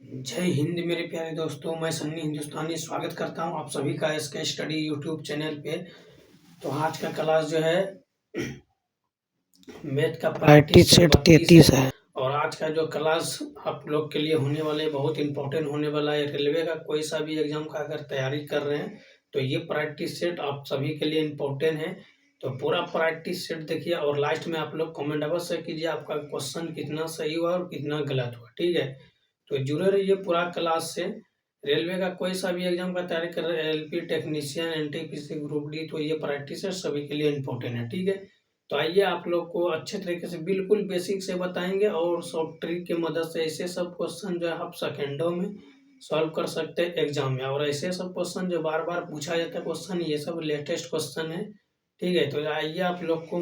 जय हिंद मेरे प्यारे दोस्तों, मैं सन्नी हिंदुस्तानी स्वागत करता हूं आप सभी का एसके स्टडी यूट्यूब चैनल पे। तो आज का क्लास जो है मैथ का प्रैक्टिस सेट 33 है। और आज का जो क्लास आप लोग के लिए होने वाले बहुत इंपॉर्टेंट होने वाला है। रेलवे का कोई सा भी एग्जाम का अगर तैयारी कर रहे हैं तो ये प्रैक्टिस सेट आप सभी के लिए इम्पोर्टेंट है। तो पूरा प्रैक्टिस सेट देखिए और लास्ट में आप लोग कमेंट अवश्य कीजिए आपका क्वेश्चन कितना सही हुआ और कितना गलत हुआ। ठीक है, तो जुड़े रहिए पूरा क्लास से। रेलवे का कोई सा भी एग्जाम का तैयारी कर रहे हैं, LP technician, NTPC group D, तो ये प्रैक्टिस है सभी के लिए इम्पोर्टेंट है। ठीक है, तो आइए आप लोग को अच्छे तरीके से बिल्कुल बेसिक से बताएंगे और शॉर्ट ट्रिक की मदद से ऐसे सब क्वेश्चन जो है आप सेकेंडों में सॉल्व कर सकते हैं एग्जाम में। और ऐसे सब क्वेश्चन जो बार बार पूछा जाता है क्वेश्चन, ये सब लेटेस्ट क्वेश्चन है। ठीक है, तो आइए आप लोग को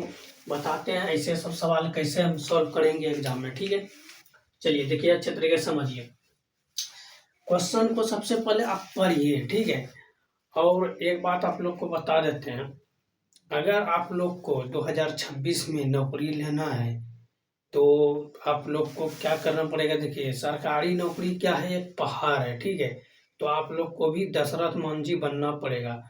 बताते हैं ऐसे सब सवाल कैसे हम सॉल्व करेंगे एग्जाम में। ठीक है, चलिए देखिए अच्छे तरीके से समझिए क्वेश्चन को। सबसे पहले आप पढ़िए, ठीक है। और एक बात आप लोग को बता देते हैं, अगर आप लोग को 2026 में नौकरी लेना है तो आप लोग को क्या करना पड़ेगा। देखिए सरकारी नौकरी क्या है, एक पहाड़ है। ठीक है, तो आप लोग को भी दशरथ मांझी बनना पड़ेगा,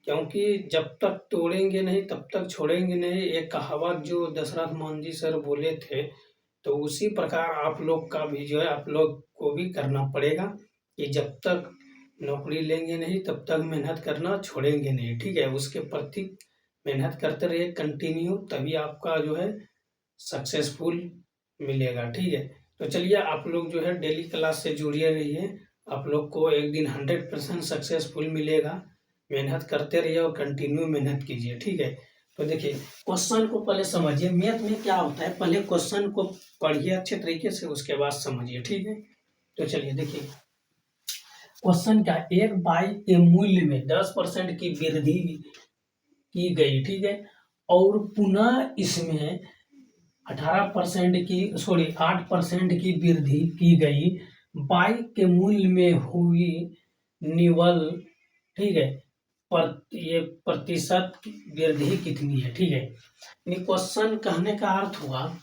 क्योंकि जब तक तोड़ेंगे नहीं तब तक छोड़ेंगे नहीं, एक कहावत जो दशरथ मांझी सर बोले थे। तो उसी प्रकार आप लोग का भी जो है आप लोग को भी करना पड़ेगा कि जब तक नौकरी लेंगे नहीं तब तक मेहनत करना छोड़ेंगे नहीं। ठीक है, उसके प्रति मेहनत करते रहिए कंटिन्यू, तभी आपका जो है सक्सेसफुल मिलेगा। ठीक है, तो चलिए आप लोग जो है डेली क्लास से जुड़िए रहिए, आप लोग को एक दिन 100% सक्सेसफुल मिलेगा। मेहनत करते रहिए और कंटिन्यू मेहनत कीजिए। ठीक है, तो देखिए क्वेश्चन को पहले समझिए मैथ में क्या होता है। पहले क्वेश्चन को पढ़िए अच्छे तरीके से, उसके बाद समझिए। ठीक है, तो चलिए देखिए क्वेश्चन क्या, एक बाइक के मूल्य में 10% की वृद्धि की गई। ठीक है, और पुनः इसमें 8% की वृद्धि की गई। बाइक के मूल्य में हुई निवल, ठीक है, ये प्रतिशत वृद्धि कितनी है। ठीक है, क्वेश्चन कहने का अर्थ हुआ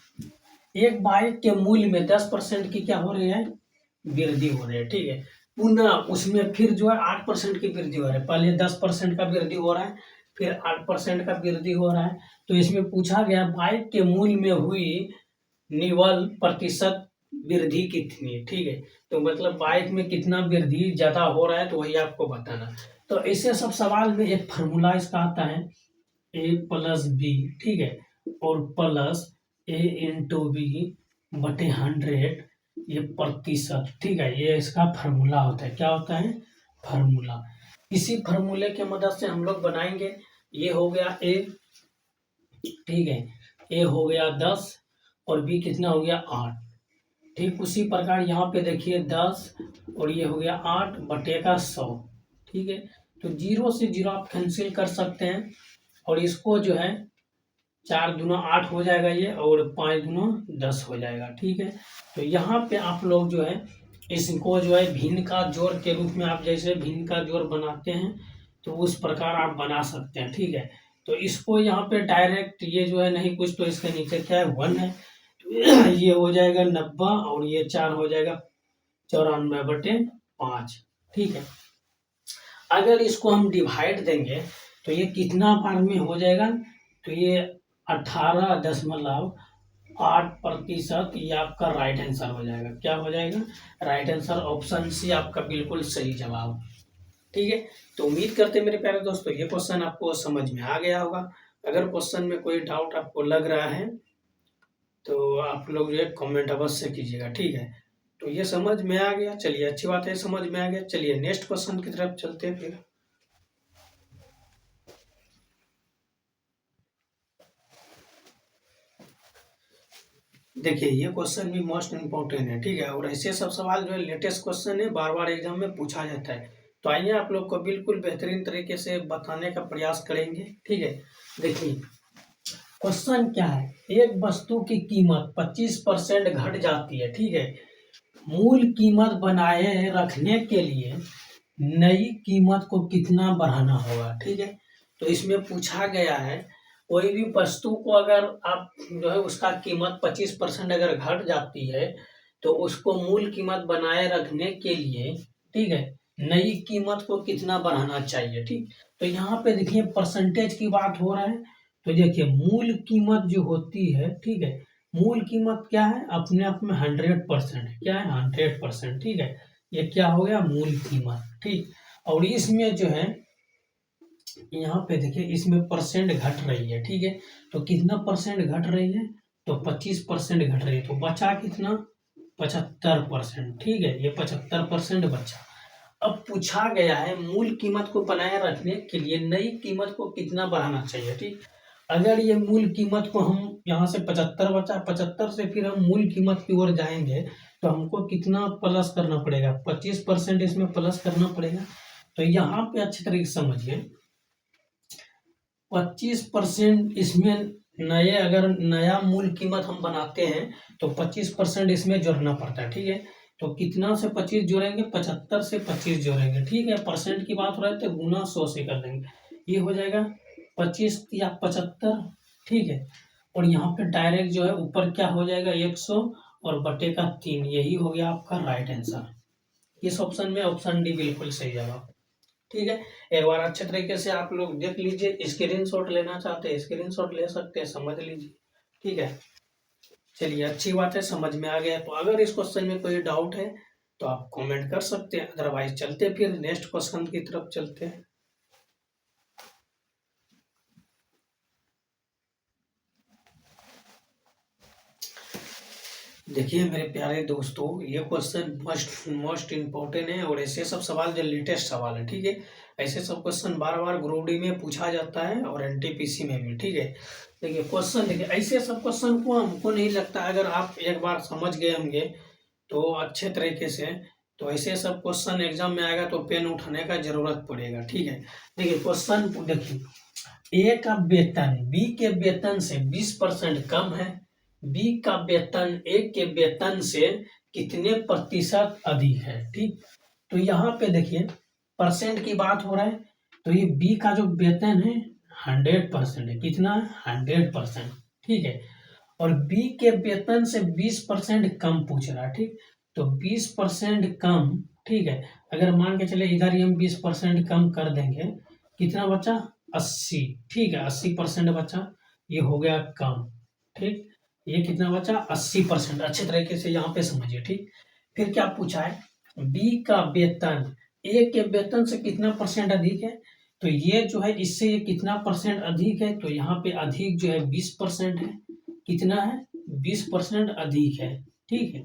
एक बाइक के मूल्य में 10% की क्या हो रही है, वृद्धि हो रही है। ठीक है, पुनः उसमें फिर जो है 8% की वृद्धि हो रही है। पहले 10% का वृद्धि हो रहा है, फिर 8% का वृद्धि हो रहा है। तो इसमें पूछा गया बाइक के मूल्य में हुई निवल प्रतिशत वृद्धि कितनी है। ठीक है, तो मतलब बाइक में कितना वृद्धि ज्यादा हो रहा है तो वही आपको बताना। तो ऐसे सब सवाल में एक फार्मूला इसका आता है A+B, ठीक है, और प्लस A×B बटे 100, ये प्रतिशत। ठीक है, ये इसका फार्मूला होता है। क्या होता है, फार्मूला। इसी फार्मूले के मदद से हम लोग बनाएंगे। ये हो गया A, ठीक है, A हो गया 10 और B कितना हो गया 8। ठीक उसी प्रकार यहाँ पे देखिए 10 और ये हो गया 8 बटे का 100। ठीक है, तो 0 से 0 आप कैंसिल कर सकते हैं और इसको जो है 4 दूना 8 हो जाएगा ये, और 5 दूना 10 हो जाएगा। ठीक है, तो यहाँ पे आप लोग जो है इसको जो है भिन्न का जोड़ के रूप में, आप जैसे भिन्न का जोड़ बनाते हैं तो उस प्रकार आप बना सकते हैं। ठीक है, तो इसको यहाँ पे डायरेक्ट ये जो है नहीं कुछ, तो इसके नीचे क्या है 1 है, तो ये हो जाएगा 90 और ये 4 हो जाएगा 94 बटे 5। ठीक है, अगर इसको हम डिवाइड देंगे तो ये कितना बार में हो जाएगा, तो ये 18.8%, ये आपका राइट आंसर हो जाएगा। क्या हो जाएगा, राइट आंसर, ऑप्शन सी आपका बिल्कुल सही जवाब। ठीक है, तो उम्मीद करते हैं मेरे प्यारे दोस्तों ये क्वेश्चन आपको समझ में आ गया होगा। अगर क्वेश्चन में कोई डाउट आपको लग रहा है तो आप लोग जो है कमेंट अवश्य कीजिएगा। ठीक है, तो ये समझ में आ गया, चलिए अच्छी बात है, समझ में आ गया। चलिए नेक्स्ट क्वेश्चन की तरफ चलते हैं फिर। देखिए ये क्वेश्चन भी मोस्ट इम्पोर्टेंट है। ठीक है, और ऐसे सब सवाल जो है लेटेस्ट क्वेश्चन है, बार बार एग्जाम में पूछा जाता है। तो आइए आप लोग को बिल्कुल बेहतरीन तरीके से बताने का प्रयास करेंगे। ठीक है, देखिए क्वेश्चन क्या है, एक वस्तु की कीमत 25% घट जाती है। ठीक है, मूल कीमत बनाए रखने के लिए नई कीमत को कितना बढ़ाना होगा। ठीक है, तो इसमें पूछा गया है कोई भी वस्तु को अगर आप जो है उसका कीमत 25% अगर घट जाती है तो उसको मूल कीमत बनाए रखने के लिए, ठीक है, नई कीमत को कितना बढ़ाना चाहिए, ठीक। तो यहाँ पे देखिए परसेंटेज की बात हो रहा है, तो देखिए मूल कीमत जो होती है, ठीक है, मूल कीमत क्या है, अपने आप में 100% है, क्या है 100%, ठीक है, ये क्या हो गया मूल कीमत, ठीक। और इसमें जो है यहाँ पे देखिए इसमें परसेंट घट रही है, ठीक है, तो कितना परसेंट घट रही है, तो 25% घट रही है, तो बचा कितना 75%, ठीक है, ये 75% बचा। अब पूछा गया है मूल कीमत को बनाए रखने के लिए नई कीमत को कितना बढ़ाना चाहिए, ठीक। अगर ये मूल कीमत को हम यहाँ से 75 बचा, 75 से फिर हम मूल कीमत की ओर जाएंगे, तो हमको कितना प्लस करना पड़ेगा, 25% इसमें प्लस करना पड़ेगा। तो यहाँ पे अच्छी तरीके से समझिए, 25% इसमें नए, अगर नया मूल कीमत हम बनाते हैं तो 25% इसमें जोड़ना पड़ता है, ठीक है। तो कितना से 25 जोड़ेंगे, 75 से 25 जोड़ेंगे, ठीक है, परसेंट की बात हो रही है तो गुना 100 से कर देंगे, ये हो जाएगा 25 या 75, ठीक है। और यहाँ पे डायरेक्ट जो है ऊपर क्या हो जाएगा 100 और बटे का 3, यही हो गया आपका राइट आंसर। इस ऑप्शन में ऑप्शन डी बिल्कुल सही जवाब, ठीक है। एक बार अच्छे तरीके से आप लोग देख लीजिए, स्क्रीनशॉट लेना चाहते हैं स्क्रीनशॉट ले सकते हैं, समझ लीजिए, ठीक है। चलिए अच्छी बात है, समझ में आ गया। तो अगर इस क्वेश्चन में कोई डाउट है तो आप कमेंट कर सकते हैं, अदरवाइज चलते फिर नेक्स्ट क्वेश्चन की तरफ चलते हैं। देखिए मेरे प्यारे दोस्तों, ये क्वेश्चन मोस्ट इम्पोर्टेंट है, और ऐसे सब सवाल जो लेटेस्ट सवाल है, ठीक है, ऐसे सब क्वेश्चन बार बार ग्रुप डी में पूछा जाता है और एनटीपीसी में भी, ठीक है। देखिए क्वेश्चन, देखिए ऐसे सब क्वेश्चन को हमको नहीं लगता, अगर आप एक बार समझ गए होंगे तो अच्छे तरीके से, तो ऐसे सब क्वेश्चन एग्जाम में आएगा तो पेन उठाने का जरूरत पड़ेगा, ठीक है। देखिए क्वेश्चन देखिए, ए का वेतन बी के वेतन से 20% कम है, बी का वेतन ए के वेतन से कितने प्रतिशत अधिक है, ठीक। तो यहाँ पे देखिए परसेंट की बात हो रहा है, तो ये बी का जो वेतन है 100% है, कितना 100%, ठीक है। और बी के वेतन से 20% कम पूछ रहा है, ठीक। तो 20% कम, ठीक है, अगर मान के चले इधर ही हम 20% कम कर देंगे, कितना बचा 80, ठीक है, 80% बचा, ये हो गया कम, ठीक। ये कितना बचा 80%, अच्छे तरीके से यहाँ पे समझिए, ठीक। फिर क्या पूछा है, बी का वेतन ए के वेतन से कितना परसेंट अधिक है, तो ये जो है इससे ये कितना परसेंट अधिक है, तो यहाँ पे अधिक जो है 20% है, कितना है 20% अधिक है, ठीक है।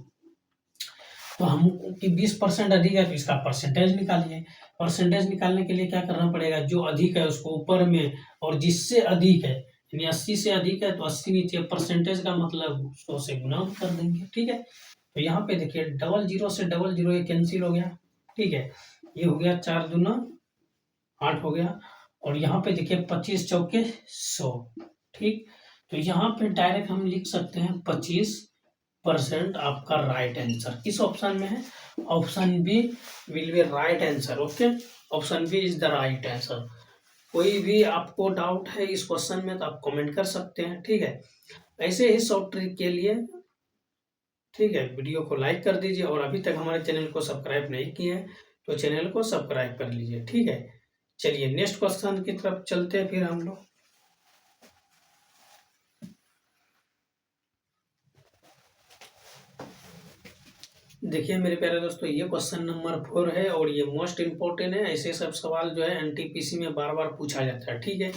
तो हम कि 20% अधिक है तो इसका परसेंटेज निकालिए, परसेंटेज निकालने के लिए क्या करना पड़ेगा, जो अधिक है उसको ऊपर में, और जिससे अधिक है यानी 80 से अधिक है तो 80 नीचे, परसेंटेज का मतलब 100 से गुना कर देंगे, ठीक है। तो यहाँ पे देखिए 00 से 00 ये कैंसिल हो गया, ठीक है, ये हो गया 4 दूना 8 हो गया, और यहाँ पे देखिए 25 चौके 100, ठीक। तो यहाँ पे डायरेक्ट हम लिख सकते हैं 25% आपका राइट आंसर किस ऑप्शन में है, option b will be right answer, okay, option b is the right answer. कोई भी आपको डाउट है इस क्वेश्चन में तो आप कमेंट कर सकते हैं, ठीक है। ऐसे ही शॉर्ट ट्रिक के लिए, ठीक है, वीडियो को लाइक कर दीजिए, और अभी तक हमारे चैनल को सब्सक्राइब नहीं किए हैं तो चैनल को सब्सक्राइब कर लीजिए, ठीक है। चलिए नेक्स्ट क्वेश्चन की तरफ चलते हैं फिर हम लोग। देखिए मेरे प्यारे दोस्तों, ये क्वेश्चन नंबर 4 है और ये मोस्ट इम्पोर्टेंट है, ऐसे सब सवाल जो है एनटीपीसी में बार बार पूछा जाता है, ठीक है।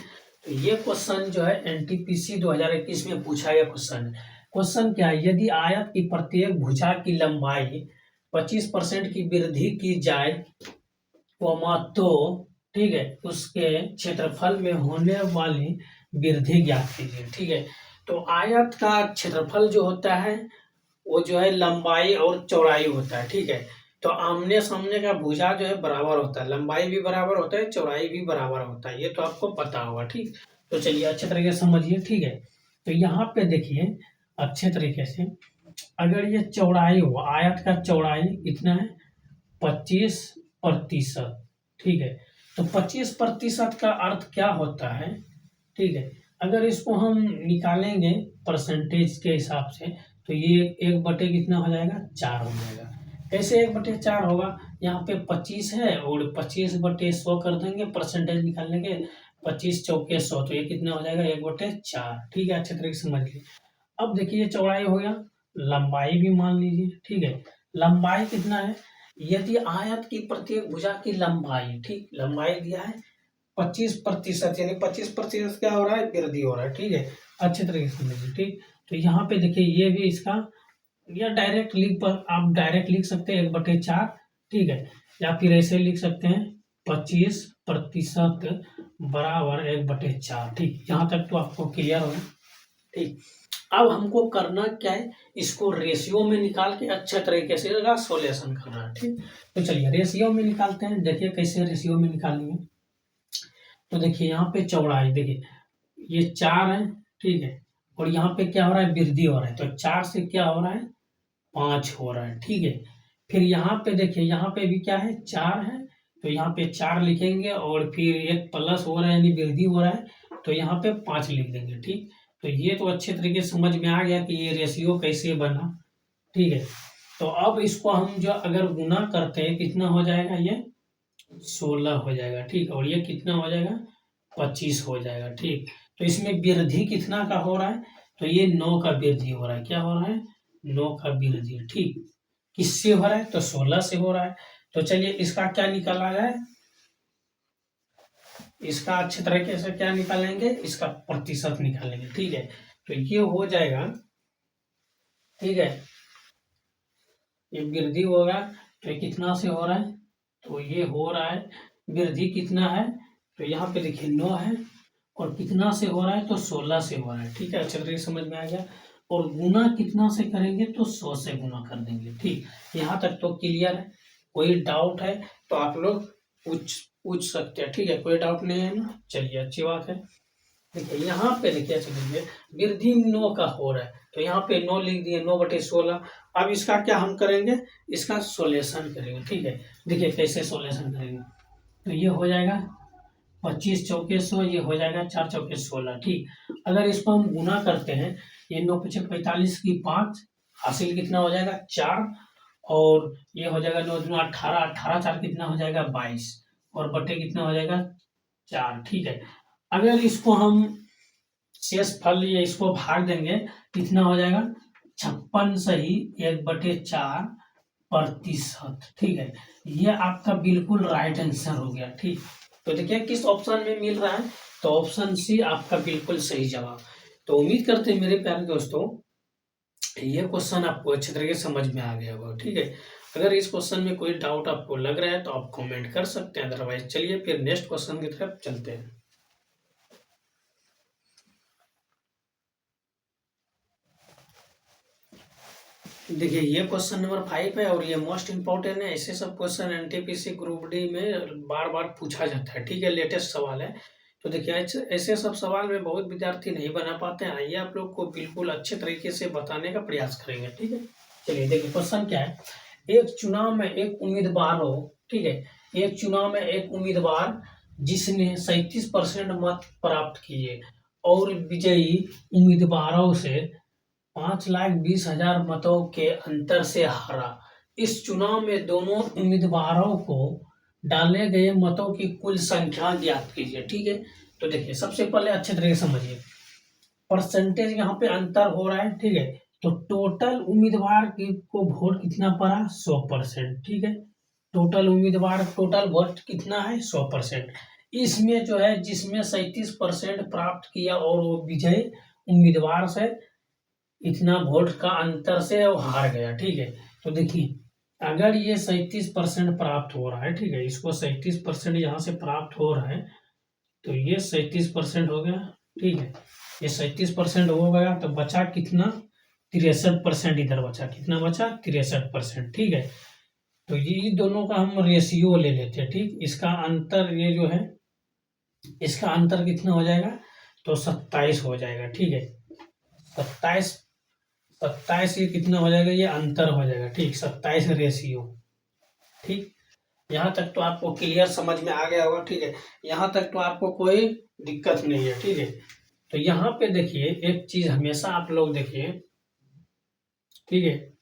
तो ये क्वेश्चन जो है एनटीपीसी 2021 में पूछा गया क्वेश्चन है। क्वेश्चन क्या है, यदि आयत की प्रत्येक भुजा की लंबाई 25% की वृद्धि की जाए तो, ठीक है, उसके क्षेत्रफल में होने वाली वृद्धि ज्ञात कीजिए, ठीक है। तो आयत का क्षेत्रफल जो होता है वो जो है लंबाई और चौड़ाई होता है, ठीक है। तो आमने सामने का भुजा जो है बराबर होता है, लंबाई भी बराबर होता है, चौड़ाई भी बराबर होता है, ये तो आपको पता होगा, ठीक। तो चलिए अच्छे तरीके से समझिए, ठीक है। तो यहाँ पे देखिए अच्छे तरीके से, अगर ये चौड़ाई हो, आयत का चौड़ाई कितना है 25%, ठीक है। तो 25% का अर्थ क्या होता है, ठीक है, अगर इसको हम निकालेंगे परसेंटेज के हिसाब से तो ये 1/, कितना हो जाएगा 4 हो जाएगा। कैसे 1/4 होगा, यहाँ पे 25 है और 25/100 कर देंगे, परसेंटेज निकाल लेंगे, 25 चौके 100, तो ये कितना हो जाएगा 1/4। ठीक है, अच्छे तरीके से समझ लीजिए। अब देखिए ये चौड़ाई हो गया, लंबाई भी मान लीजिए। ठीक है, लंबाई कितना है, यदि आयत की प्रत्येक भुजा की लंबाई, ठीक, लंबाई दिया है 25%, यानी 25% क्या हो रहा है, वृद्धि हो रहा है। ठीक है, अच्छे तरीके से समझिए। ठीक, तो यहाँ पे देखिए ये भी इसका, या डायरेक्ट लिख पर आप डायरेक्ट लिख सकते हैं 1/4। ठीक है, या फिर ऐसे लिख सकते हैं 25% बराबर 1/4। ठीक, यहाँ तक तो आपको क्लियर होगा। ठीक, अब हमको करना क्या है, इसको रेशियो में निकाल के अच्छे तरीके से सोल्यूशन करना है। ठीक, तो चलिए रेशियो में निकालते हैं। देखिए कैसे रेशियो में निकालेंगे, तो देखिए यहाँ पे चौड़ाई देखिए ये 4 है। ठीक है, और यहाँ पे क्या हो रहा है, वृद्धि हो रहा है, तो 4 से क्या हो रहा है 5 हो रहा है। ठीक है, फिर यहाँ पे देखिए यहाँ पे भी क्या है 4 है, तो यहाँ पे 4 लिखेंगे और फिर एक प्लस हो रहा है यानी वृद्धि हो रहा है, तो यहाँ पे 5 लिख देंगे। ठीक, तो ये तो अच्छे तरीके से समझ में आ गया कि ये रेशियो कैसे बना। ठीक है, तो अब इसको हम जो अगर गुना करते हैं कितना हो जाएगा, ये 16 हो जाएगा। ठीक, और ये कितना हो जाएगा 25 हो जाएगा। ठीक, तो इसमें वृद्धि कितना का हो रहा है, तो ये 9 का वृद्धि हो रहा है। क्या हो रहा है, 9 का वृद्धि। ठीक, किससे हो रहा है, तो 16 से हो रहा है। तो चलिए इसका क्या निकाला जाए, इसका अच्छे तरीके से क्या निकालेंगे, इसका प्रतिशत निकालेंगे। ठीक है, तो ये हो जाएगा। ठीक है, ये वृद्धि होगा, तो ये कितना से हो रहा है, तो ये हो रहा है वृद्धि कितना है, तो यहाँ पे देखिए 9 है, और कितना से हो रहा है, तो 16 से हो रहा है। ठीक है, अच्छे तरीके से समझ में आ गया। और गुना कितना से करेंगे, तो 100 से गुना कर देंगे। ठीक, यहाँ तक तो क्लियर है। कोई डाउट है तो आप लोग पूछ सकते हैं। ठीक है, कोई डाउट नहीं है ना, चलिए अच्छी बात है। देखिए यहाँ पे देखिए, चलिए वृद्धि 9 का हो रहा है, तो यहाँ पे 9 लिख दिए, 9/16। अब इसका क्या हम करेंगे, इसका सोल्यूशन करेंगे। ठीक है, देखिए कैसे सोल्यूशन करेंगे, तो ये हो जाएगा 25 चौके 100, ये हो जाएगा 4 चौके 16। ठीक, अगर इसको हम गुना करते हैं, ये 9×5 = 45 की 5, हासिल कितना हो जाएगा 4, और ये हो जाएगा 9 × 18, 18 4 कितना हो जाएगा 22, और बटे कितना हो जाएगा 4। ठीक है, अगर इसको हम शेष फल या इसको भाग देंगे, कितना हो जाएगा 56 सही 1/4%। ठीक है, ये आपका बिल्कुल राइट आंसर हो गया। ठीक, तो देखिए किस ऑप्शन में मिल रहा है, तो ऑप्शन सी आपका बिल्कुल सही जवाब। तो उम्मीद करते हैं मेरे प्यारे दोस्तों ये क्वेश्चन आपको अच्छे तरीके से समझ में आ गया होगा। ठीक है, अगर इस क्वेश्चन में कोई डाउट आपको लग रहा है तो आप कमेंट कर सकते हैं, अदरवाइज चलिए फिर नेक्स्ट क्वेश्चन की तरफ चलते हैं। देखिए ये क्वेश्चन नंबर 5 है और ये मोस्ट इंपॉर्टेंट है। ऐसे सब क्वेश्चन एनटीपीसी ग्रुप डी में बार बार पूछा जाता है। ठीक है, लेटेस्ट सवाल है। तो देखिए ऐसे सब सवाल में बहुत विद्यार्थी नहीं बना पाते हैं। आइए आप लोग को बिल्कुल अच्छे तरीके से बताने का प्रयास करेंगे। ठीक है, चलिए देखिए क्वेश्चन क्या है, एक चुनाव में एक उम्मीदवार हो। ठीक है, एक चुनाव में एक उम्मीदवार जिसने 37% मत प्राप्त किए और विजयी उम्मीदवारों से 5,20,000 मतों के अंतर से हारा। इस चुनाव में दोनों उम्मीदवारों को डाले गए मतों की कुल संख्या ज्ञात कीजिए। ठीक है, तो देखिए सबसे पहले अच्छे तरीके से समझिए, परसेंटेज यहाँ पे अंतर हो रहा है। ठीक है, तो टोटल उम्मीदवार को वोट कितना पड़ा 100%। ठीक है, टोटल उम्मीदवार टोटल वोट कितना है 100%। इसमें जो है जिसमें 37% प्राप्त किया और वो विजय उम्मीदवार से इतना वोट का अंतर से वो हार गया। ठीक है, तो देखिए अगर ये 37% प्राप्त हो रहा है, ठीक है, इसको 37% यहाँ से प्राप्त हो रहा है, तो ये 37% हो गया। ठीक है, ये 37% हो गया, तो बचा कितना 63% इधर बचा, कितना बचा 63%। ठीक है, तो ये दोनों का हम रेशियो ले लेते हैं। ठीक, इसका अंतर ये जो है इसका अंतर कितना हो जाएगा, तो 27 हो जाएगा। ठीक है, 27 ये कितना हो जाएगा, ये अंतर हो जाएगा। ठीक, 27 रेशियो। ठीक, यहाँ तक तो आपको क्लियर समझ में आ गया होगा। ठीक है, यहाँ तक तो आपको कोई दिक्कत नहीं है। ठीक है, तो यहाँ पे देखिए एक चीज हमेशा आप लोग देखिए, ठीक है।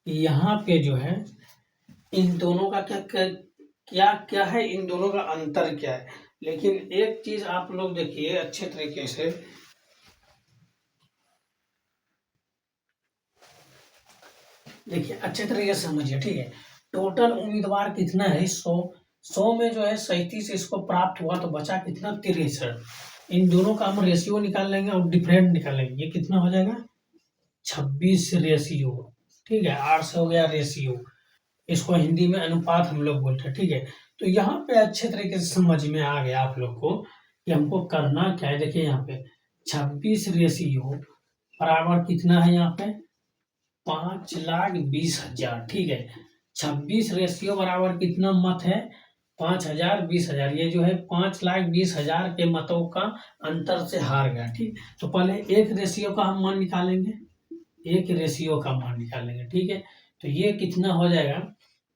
यहाँ पे जो है इन दोनों का क्या क्या क्या है, इन दोनों का अंतर क्या है। लेकिन एक चीज आप लोग देखिए अच्छे तरीके से, देखिए अच्छे तरीके से समझिए, ठीक है। टोटल उम्मीदवार कितना है, 100 में जो है 37 इसको प्राप्त हुआ तो बचा कितना, 63। इन दोनों का हम रेशियो निकाल लेंगे और डिफरेंट निकालेंगे, ये कितना हो जाएगा 26 रेशियो, ठीक है। 8 से हो गया रेशियो, इसको हिंदी में अनुपात हम लोग बोलते हैं, ठीक है। तो यहाँ पे अच्छे तरीके से समझ में आ गया आप लोग को कि हमको करना क्या है। देखिए यहाँ पे 26 रेशियो बराबर कितना है, यहाँ पे 5,20,000, ठीक है। 26 रेशियो बराबर कितना मत है, 5,000 20,000, ये जो है 5,20,000 के मतों का अंतर से हार गया, ठीक। तो पहले एक रेशियो का हम मान निकालेंगे, एक रेशियो का मान निकालेंगे, ठीक है। तो ये कितना हो जाएगा,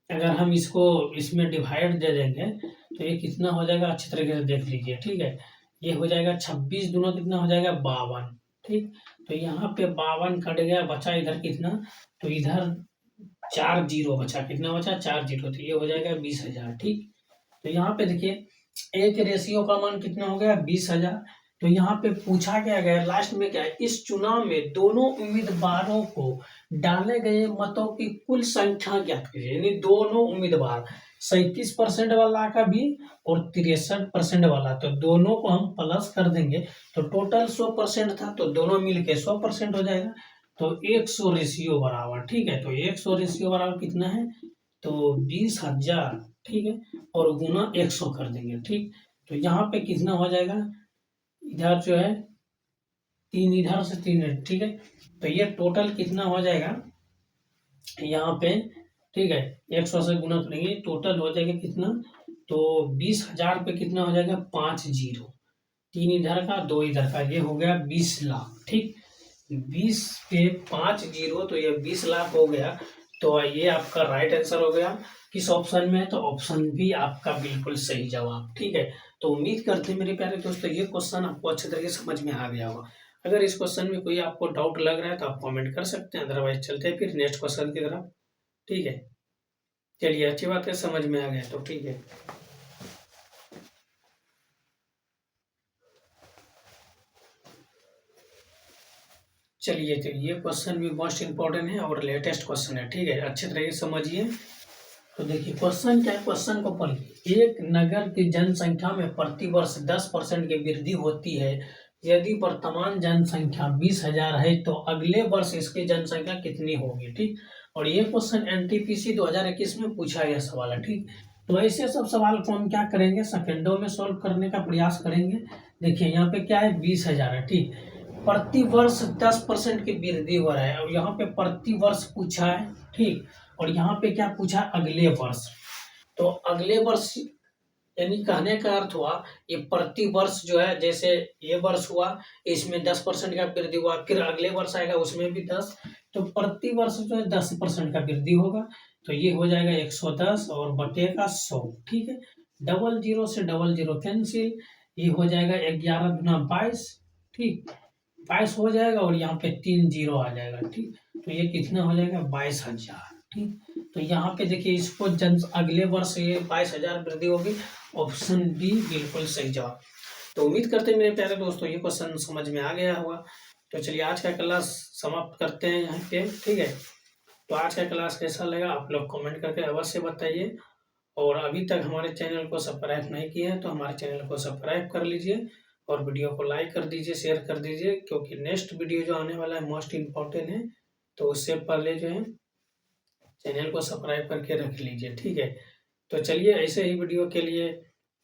अगर हम इसको इसमें डिवाइड दे देंगे तो ये कितना हो जाएगा, अच्छी तरीके से देख लीजिए, ठीक है। ये हो जाएगा 26 दूना कितना हो जाएगा 52, ठीक। तो यहाँ पे 52 कट गया, बचा इधर कितना, तो इधर 4 जीरो बचा, कितना बचा 4 जीरो, तो ये हो जाएगा 20,000, ठीक। तो यहाँ पे देखिए एक रेशियो का मान कितना हो गया 20,000। तो यहाँ पे पूछा क्या गया लास्ट में, क्या है, इस चुनाव में दोनों उम्मीदवारों को डाले गए मतों की कुल संख्या ज्ञात कीजिए, यानी दोनों उम्मीदवार 37% वाला का भी और 63% वाला, तो दोनों को हम प्लस कर देंगे तो टोटल 100% था, तो दोनों मिलके 100% हो जाएगा। तो 100 रेशियो बराबर, ठीक है। तो 100 रेशियो बराबर कितना है, तो 20,000, ठीक है, और गुना 100 कर देंगे, ठीक। तो यहाँ पे कितना हो जाएगा, इधर जो है 3 इधर से 3 इधर, ठीक है। तो ये टोटल कितना हो जाएगा यहाँ पे, ठीक है, 100 से गुना करेंगे टोटल हो जाएगा कितना, तो 20,000 पे कितना हो जाएगा 5 जीरो, 3 इधर का 2 इधर का, ये हो गया 20 लाख, ठीक। 20 पे 5 जीरो, तो ये 20 लाख हो गया। तो ये आपका राइट आंसर हो गया। किस ऑप्शन में है, तो ऑप्शन बी आपका बिल्कुल सही जवाब, ठीक है। तो उम्मीद करते हैं मेरे प्यारे दोस्तों ये क्वेश्चन आपको अच्छे तरीके से समझ में आ गया होगा। अगर इस क्वेश्चन में कोई आपको डाउट लग रहा है तो आप कमेंट कर सकते हैं, अदरवाइज चलते हैं फिर नेक्स्ट क्वेश्चन की तरफ, ठीक है। चलिए अच्छी बात है, समझ में आ गया तो ठीक है। चलिए तो ये क्वेश्चन भी मोस्ट इंपॉर्टेंट है और लेटेस्ट क्वेश्चन है, ठीक है, अच्छे तरीके से समझिए। तो देखिए क्वेश्चन क्या है, क्वेश्चन को पढ़िए। एक नगर की जनसंख्या में प्रति वर्ष 10% की वृद्धि होती है। यदि वर्तमान जनसंख्या 20,000 है तो अगले वर्ष इसकी जनसंख्या कितनी होगी, ठीक। और ये क्वेश्चन एनटीपीसी 2021 में पूछा गया सवाल है, ठीक। तो ऐसे सब सवाल को हम क्या करेंगे, सेकेंडों में सॉल्व करने का प्रयास करेंगे। देखिए यहाँ पे क्या है 20,000 है, ठीक। प्रति वर्ष 10% की वृद्धि हो रहा है और यहाँ पे प्रति वर्ष पूछा है, ठीक। और यहाँ पे क्या पूछा, अगले वर्ष। तो अगले वर्ष यानी कहने का अर्थ हुआ ये प्रति वर्ष जो है, जैसे ये वर्ष हुआ इसमें 10% का वृद्धि हुआ, फिर अगले वर्ष आएगा उसमें भी 10, तो प्रति वर्ष जो है 10% का वृद्धि होगा। तो ये हो जाएगा 110 और बटे का 100, ठीक है। डबल जीरो से डबल जीरो कैंसिल, ये हो जाएगा 11 गुना 22, ठीक। 22 हो जाएगा और यहाँ पे 3 जीरो आ जाएगा, ठीक। तो ये कितना हो जाएगा 22,000, ठीक। तो यहाँ पे देखिए इसको अगले वर्ष ये 22,000 वृद्धि होगी, ऑप्शन बी बिल्कुल सही जवाब। तो उम्मीद करते हैं मेरे प्यारे दोस्तों ये क्वेश्चन समझ में आ गया होगा। तो चलिए आज का क्लास समाप्त करते हैं यहाँ पे, ठीक है। तो आज का क्लास कैसा लगा आप लोग कमेंट करके अवश्य बताइए, और अभी तक हमारे चैनल को सब्सक्राइब नहीं किया है तो हमारे चैनल को सब्सक्राइब कर लीजिए और वीडियो को लाइक कर दीजिए, शेयर कर दीजिए, क्योंकि नेक्स्ट वीडियो जो आने वाला है मोस्ट इम्पोर्टेंट है। तो उससे पहले जो है चैनल को सब्सक्राइब करके रख लीजिए, ठीक है। तो चलिए ऐसे ही वीडियो के लिए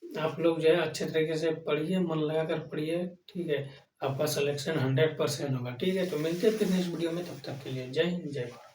आप लोग जो है अच्छे तरीके से पढ़िए, मन लगा कर पढ़िए, ठीक है। आपका सिलेक्शन 100% होगा, ठीक है। तो मिलते हैं फिर नेक्स्ट वीडियो में, तब तक के लिए जय हिंद जय भारत।